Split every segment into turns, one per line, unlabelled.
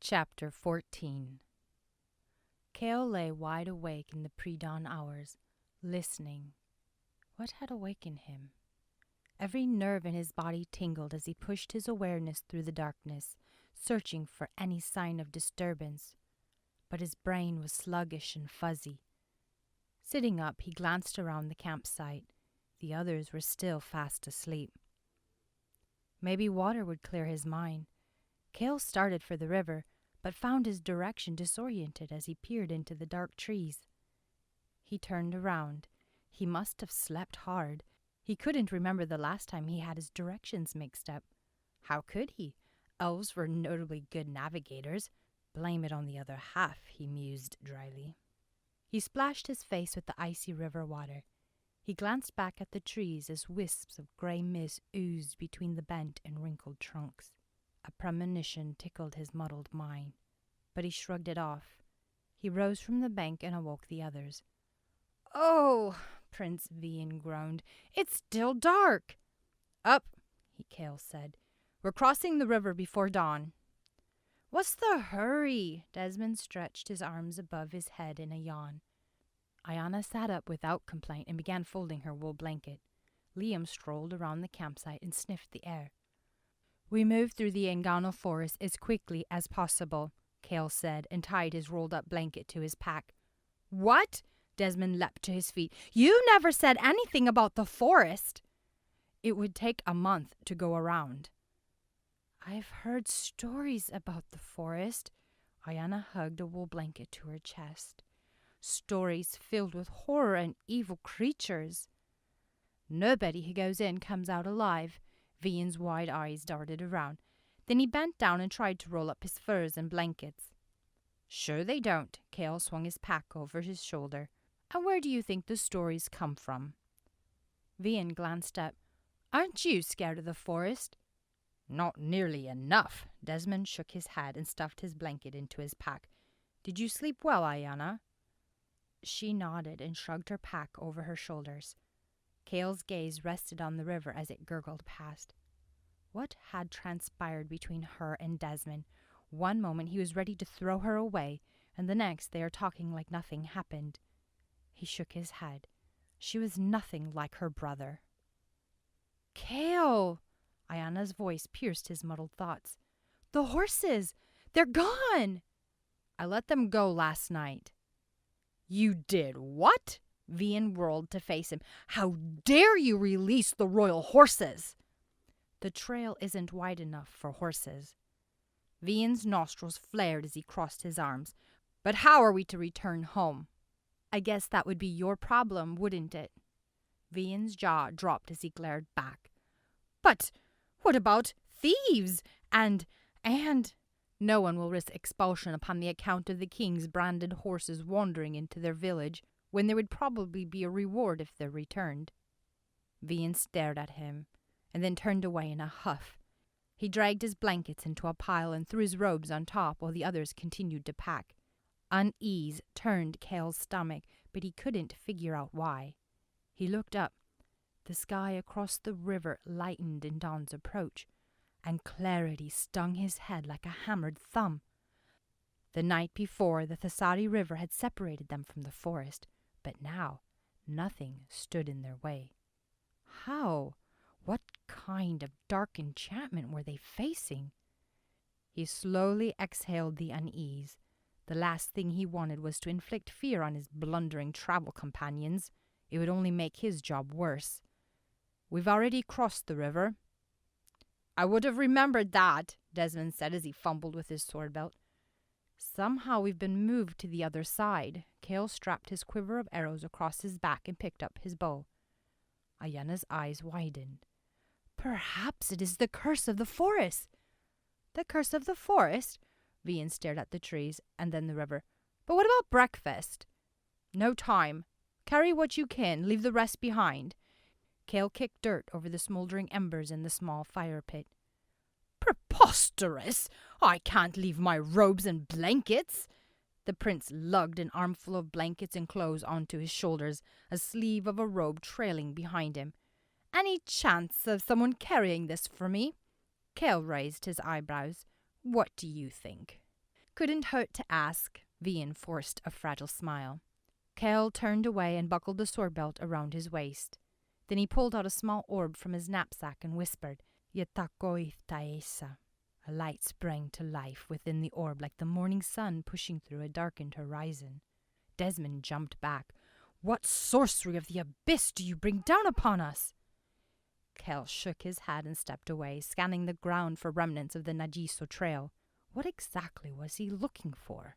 Chapter 14. Cale lay wide awake in the pre-dawn hours, listening. What had awakened him? Every nerve in his body tingled as he pushed his awareness through the darkness, searching for any sign of disturbance. But his brain was sluggish and fuzzy. Sitting up, he glanced around the campsite. The others were still fast asleep. Maybe water would clear his mind. Cale started for the river, but found his direction disoriented as he peered into the dark trees. He turned around. He must have slept hard. He couldn't remember the last time he had his directions mixed up. How could he? Elves were notably good navigators. Blame it on the other half, he mused dryly. He splashed his face with the icy river water. He glanced back at the trees as wisps of grey mist oozed between the bent and wrinkled trunks. A premonition tickled his muddled mind, but he shrugged it off. He rose from the bank and awoke the others. "Oh," Prince Vian groaned, "it's still dark." "Up," Cale said. "We're crossing the river before dawn." "What's the hurry?" Desmond stretched his arms above his head in a yawn. Ayianna sat up without complaint and began folding her wool blanket. Liam strolled around the campsite and sniffed the air. "We moved through the Inganno forest as quickly as possible," Cale said, and tied his rolled-up blanket to his pack. "What?" Desmond leapt to his feet. "You never said anything about the forest." "It would take a month to go around." "I've heard stories about the forest." Ayianna hugged a wool blanket to her chest. "Stories filled with horror and evil creatures." "Nobody who goes in comes out alive." Vian's wide eyes darted around. Then he bent down and tried to roll up his furs and blankets. "Sure they don't." Cale swung his pack over his shoulder. "And where do you think the stories come from?" Vian glanced up. "Aren't you scared of the forest?" "Not nearly enough." Desmond shook his head and stuffed his blanket into his pack. "Did you sleep well, Ayianna?" She nodded and shrugged her pack over her shoulders. Cale's gaze rested on the river as it gurgled past. What had transpired between her and Desmond? One moment he was ready to throw her away, and the next they are talking like nothing happened. He shook his head. She was nothing like her brother. "Cale!" Ayanna's voice pierced his muddled thoughts. "The horses! They're gone!" "I let them go last night." "You did what?" Vian whirled to face him. "How dare you release the royal horses?" "The trail isn't wide enough for horses." Vian's nostrils flared as he crossed his arms. "But how are we to return home?" "I guess that would be your problem, wouldn't it?" Vian's jaw dropped as he glared back. "But what about thieves and... No one will risk expulsion upon the account of the king's branded horses wandering into their village, when there would probably be a reward if they're returned." Vian stared at him, and then turned away in a huff. He dragged his blankets into a pile and threw his robes on top while the others continued to pack. Unease turned Cale's stomach, but he couldn't figure out why. He looked up. The sky across the river lightened in dawn's approach, and clarity stung his head like a hammered thumb. The night before, the Thessari River had separated them from the forest, but now nothing stood in their way. How? What kind of dark enchantment were they facing? He slowly exhaled the unease. The last thing he wanted was to inflict fear on his blundering travel companions. It would only make his job worse. "We've already crossed the river." "I would have remembered that," Desmond said as he fumbled with his sword belt. "Somehow we've been moved to the other side." Cale strapped his quiver of arrows across his back and picked up his bow. Ayanna's eyes widened. "Perhaps it is the curse of the forest." "The curse of the forest?" Vian stared at the trees and then the river. "But what about breakfast?" "No time. Carry what you can, leave the rest behind." Cale kicked dirt over the smoldering embers in the small fire pit. "Preposterous! I can't leave my robes and blankets." The prince lugged an armful of blankets and clothes onto his shoulders, a sleeve of a robe trailing behind him. "Any chance of someone carrying this for me?" Cale raised his eyebrows. "What do you think?" Couldn't hurt to ask. Vian forced a fragile smile. Kel turned away and buckled the sword belt around his waist. Then he pulled out a small orb from his knapsack and whispered, Yetakoith taesa. A light sprang to life within the orb like the morning sun pushing through a darkened horizon. Desmond jumped back. What sorcery of the abyss do you bring down upon us? Kel shook his head and stepped away, scanning the ground for remnants of the Nagiso trail. What exactly was he looking for?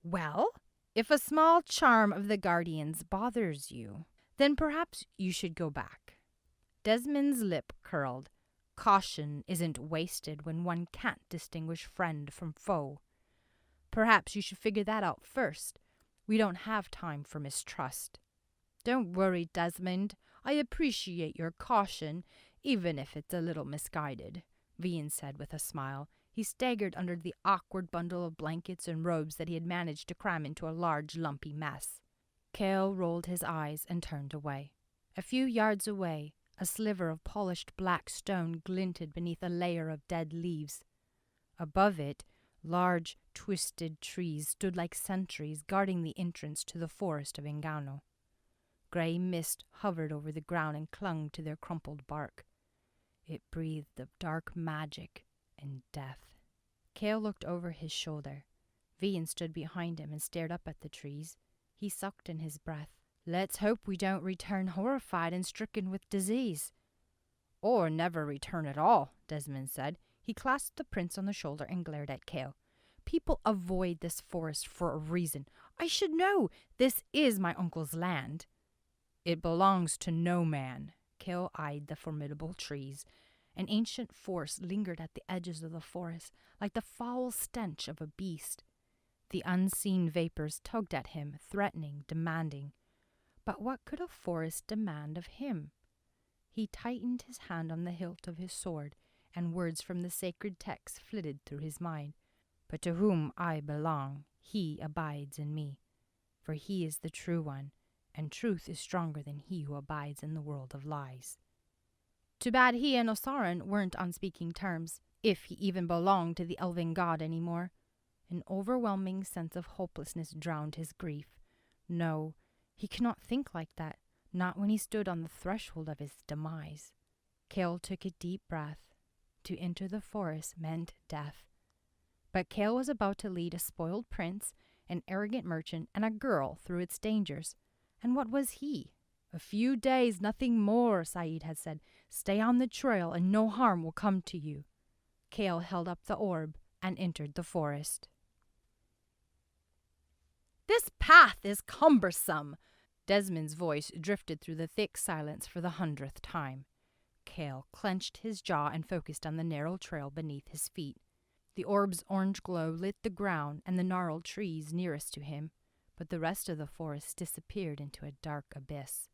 Well, if a small charm of the Guardian's bothers you, then perhaps you should go back. Desmond's lip curled. Caution isn't wasted when one can't distinguish friend from foe. Perhaps you should figure that out first. We don't have time for mistrust. Don't worry, Desmond. I appreciate your caution, even if it's a little misguided, Vian said with a smile. He staggered under the awkward bundle of blankets and robes that he had managed to cram into a large, lumpy mess. Cale rolled his eyes and turned away. A few yards away, a sliver of polished black stone glinted beneath a layer of dead leaves. Above it, large, twisted trees stood like sentries guarding the entrance to the forest of Inganno. Grey mist hovered over the ground and clung to their crumpled bark. It breathed of dark magic and death. Cale looked over his shoulder. Vian stood behind him and stared up at the trees. He sucked in his breath. Let's hope we don't return horrified and stricken with disease. Or never return at all, Desmond said. He clasped the prince on the shoulder and glared at Cale. People avoid this forest for a reason. I should know. This is my uncle's land. It belongs to no man. Cale eyed the formidable trees. An ancient force lingered at the edges of the forest, like the foul stench of a beast. The unseen vapors tugged at him, threatening, demanding. But what could a forest demand of him? He tightened his hand on the hilt of his sword, and words from the sacred text flitted through his mind. But to whom I belong, he abides in me. For he is the true one, and truth is stronger than he who abides in the world of lies. Too bad he and Osaran weren't on speaking terms, if he even belonged to the elven god anymore. An overwhelming sense of hopelessness drowned his grief. No, he could not think like that, not when he stood on the threshold of his demise. Cale took a deep breath. To enter the forest meant death. But Cale was about to lead a spoiled prince, an arrogant merchant, and a girl through its dangers. And what was he? A few days, nothing more, Saeed had said. Stay on the trail and no harm will come to you. Cale held up the orb and entered the forest. This path is cumbersome. Desmond's voice drifted through the thick silence for the 100th time. Cale clenched his jaw and focused on the narrow trail beneath his feet. The orb's orange glow lit the ground and the gnarled trees nearest to him, but the rest of the forest disappeared into a dark abyss.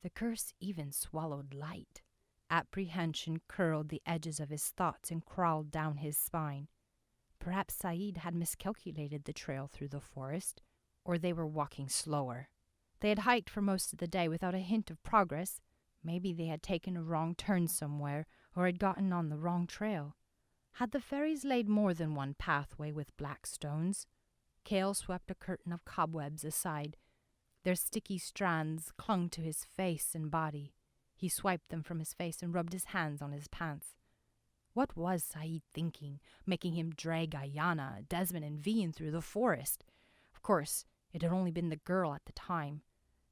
The curse even swallowed light. Apprehension curled the edges of his thoughts and crawled down his spine. Perhaps Saeed had miscalculated the trail through the forest, or they were walking slower. They had hiked for most of the day without a hint of progress. Maybe they had taken a wrong turn somewhere, or had gotten on the wrong trail. Had the fairies laid more than one pathway with black stones? Cale swept a curtain of cobwebs aside. Their sticky strands clung to his face and body. He swiped them from his face and rubbed his hands on his pants. What was Saeed thinking, making him drag Ayianna, Desmond, and Vian through the forest? Of course, it had only been the girl at the time.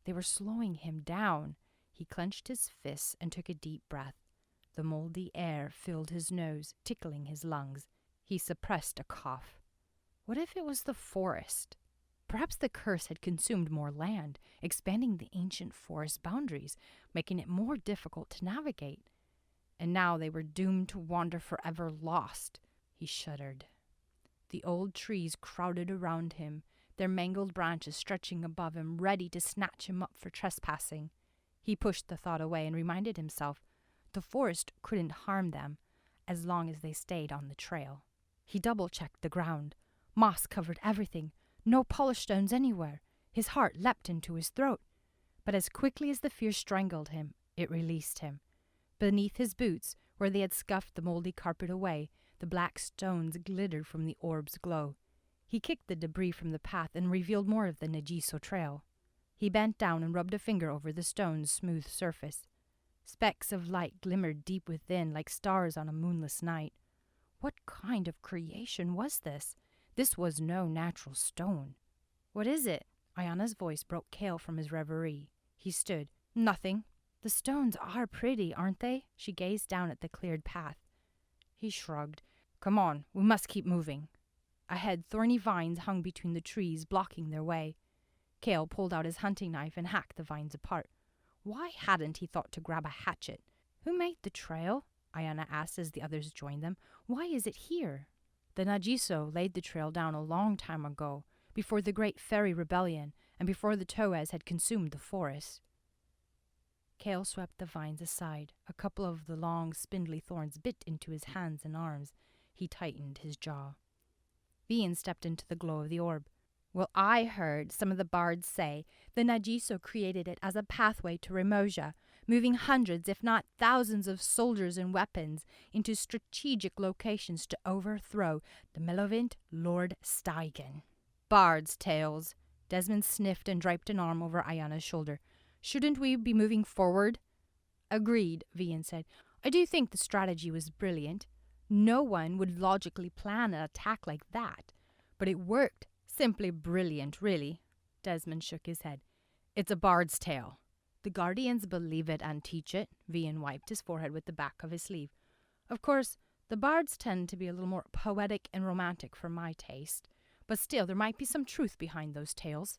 They were slowing him down. He clenched his fists and took a deep breath. The moldy air filled his nose, tickling his lungs. He suppressed a cough. What if it was the forest? Perhaps the curse had consumed more land, expanding the ancient forest boundaries, making it more difficult to navigate. And now they were doomed to wander forever lost. He shuddered. The old trees crowded around him, their mangled branches stretching above him, ready to snatch him up for trespassing. He pushed the thought away and reminded himself the forest couldn't harm them as long as they stayed on the trail. He double-checked the ground. Moss covered everything. No polished stones anywhere. His heart leapt into his throat. But as quickly as the fear strangled him, it released him. Beneath his boots, where they had scuffed the moldy carpet away, the black stones glittered from the orb's glow. He kicked the debris from the path and revealed more of the Nagiso trail. He bent down and rubbed a finger over the stone's smooth surface. Specks of light glimmered deep within like stars on a moonless night. What kind of creation was this? This was no natural stone. "What is it?" Ayianna's voice broke Kale from his reverie. He stood. "Nothing." "The stones are pretty, aren't they?" She gazed down at the cleared path. He shrugged. "Come on, we must keep moving." Ahead, thorny vines hung between the trees, blocking their way. Kale pulled out his hunting knife and hacked the vines apart. Why hadn't he thought to grab a hatchet? "Who made the trail?" Ayianna asked as the others joined them. "Why is it here?" "The Nagiso laid the trail down a long time ago, before the Great Fairy Rebellion and before the Toas had consumed the forest." Kale swept the vines aside. A couple of the long, spindly thorns bit into his hands and arms. He tightened his jaw. Vian stepped into the glow of the orb. "Well, I heard some of the bards say the Nagiso created it as a pathway to Remoja, moving hundreds, if not thousands of soldiers and weapons into strategic locations to overthrow the malevolent Lord Steigen." "Bards' tales." Desmond sniffed and draped an arm over Ayianna's shoulder. "Shouldn't we be moving forward?" "Agreed," Vian said. "I do think the strategy was brilliant. No one would logically plan an attack like that. But it worked. Simply brilliant, really." Desmond shook his head. "It's a bard's tale." "The Guardians believe it and teach it." Vian wiped his forehead with the back of his sleeve. "Of course, the bards tend to be a little more poetic and romantic for my taste. But still, there might be some truth behind those tales."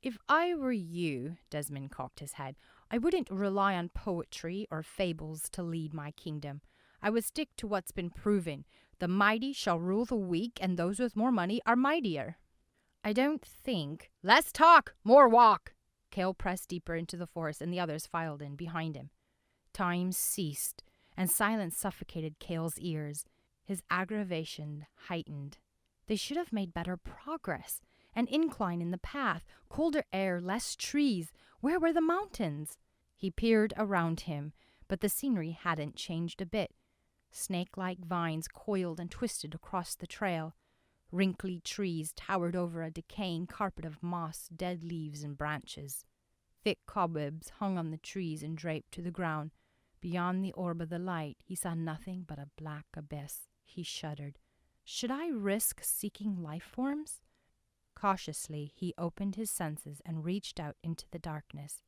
"If I were you," Desmond cocked his head, "I wouldn't rely on poetry or fables to lead my kingdom. I would stick to what's been proven. The mighty shall rule the weak, and those with more money are mightier." "I don't think—" "Less talk, more walk!" Kale pressed deeper into the forest, and the others filed in behind him. Time ceased, and silence suffocated Kale's ears. His aggravation heightened. They should have made better progress. An incline in the path, colder air, less trees. Where were the mountains? He peered around him, but the scenery hadn't changed a bit. Snake-like vines coiled and twisted across the trail. Wrinkly trees towered over a decaying carpet of moss, dead leaves, and branches. Thick cobwebs hung on the trees and draped to the ground. Beyond the orb of the light, he saw nothing but a black abyss. He shuddered. Should I risk seeking life forms? Cautiously, he opened his senses and reached out into the darkness.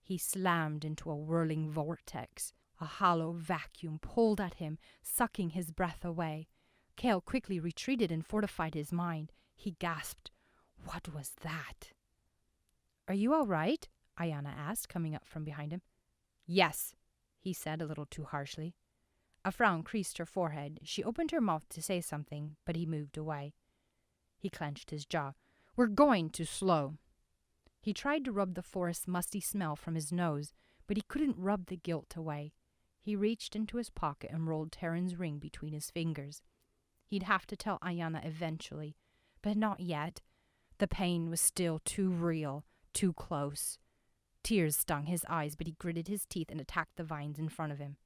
He slammed into a whirling vortex. A hollow vacuum pulled at him, sucking his breath away. Kale quickly retreated and fortified his mind. He gasped. What was that? "Are you all right?" Ayianna asked, coming up from behind him. "Yes," he said a little too harshly. A frown creased her forehead. She opened her mouth to say something, but he moved away. He clenched his jaw. "We're going too slow." He tried to rub the forest's musty smell from his nose, but he couldn't rub the guilt away. He reached into his pocket and rolled Terran's ring between his fingers. He'd have to tell Ayianna eventually, but not yet. The pain was still too real, too close. Tears stung his eyes, but he gritted his teeth and attacked the vines in front of him.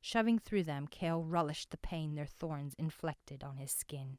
Shoving through them, Kale relished the pain their thorns inflicted on his skin.